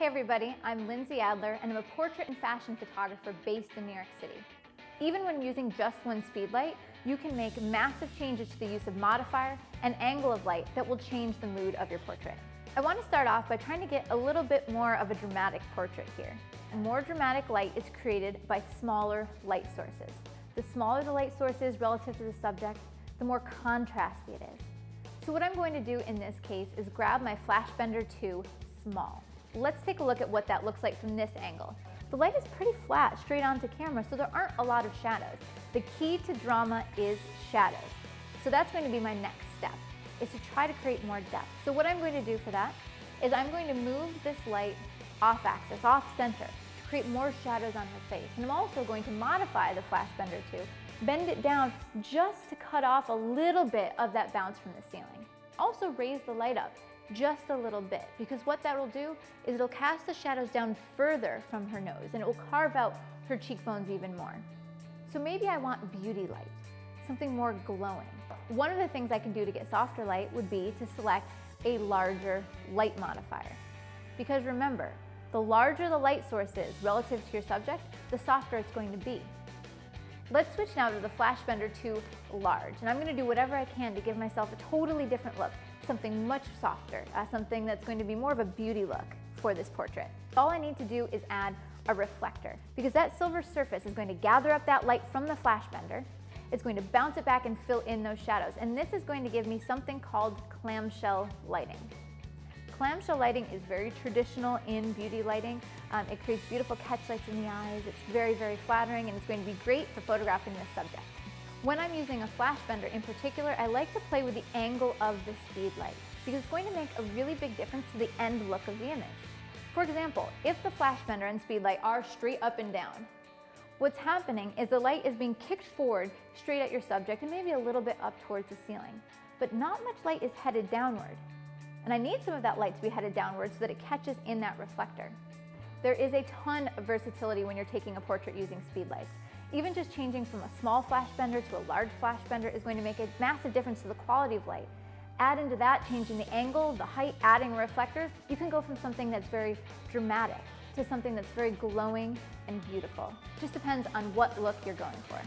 Hey everybody, I'm Lindsay Adler and I'm a portrait and fashion photographer based in New York City. Even when using just one speedlight, you can make massive changes to the use of modifier and angle of light that will change the mood of your portrait. I want to start off by trying to get a little bit more of a dramatic portrait here. More dramatic light is created by smaller light sources. The smaller the light source is relative to the subject, the more contrasty it is. So what I'm going to do in this case is grab my FlashBender 2 Small. Let's take a look at what that looks like from this angle. The light is pretty flat straight onto camera, so there aren't a lot of shadows. The key to drama is shadows. So that's going to be my next step, is to try to create more depth. So what I'm going to do for that is I'm going to move this light off axis, off center, to create more shadows on her face. And I'm also going to modify the FlashBender 2, bend it down just to cut off a little bit of that bounce from the ceiling. Also raise the light up just a little bit, because what that will do is it'll cast the shadows down further from her nose and it will carve out her cheekbones even more. So maybe I want beauty light, something more glowing. One of the things I can do to get softer light would be to select a larger light modifier. Because remember, the larger the light source is relative to your subject, the softer it's going to be. Let's switch now to the FlashBender 2 Large, and I'm going to do whatever I can to give myself a totally different look, something much softer, something that's going to be more of a beauty look for this portrait. All I need to do is add a reflector, because that silver surface is going to gather up that light from the FlashBender, it's going to bounce it back and fill in those shadows, and this is going to give me something called clamshell lighting. Clamshell lighting is very traditional in beauty lighting. It creates beautiful catch lights in the eyes. It's very, very flattering, and it's going to be great for photographing this subject. When I'm using a FlashBender in particular, I like to play with the angle of the speedlight, because it's going to make a really big difference to the end look of the image. For example, if the FlashBender and speedlight are straight up and down, what's happening is the light is being kicked forward straight at your subject and maybe a little bit up towards the ceiling, but not much light is headed downward. And I need some of that light to be headed downward so that it catches in that reflector. There is a ton of versatility when you're taking a portrait using speedlights. Even just changing from a small FlashBender to a large FlashBender is going to make a massive difference to the quality of light. Add into that, changing the angle, the height, adding a reflector, you can go from something that's very dramatic to something that's very glowing and beautiful. Just depends on what look you're going for.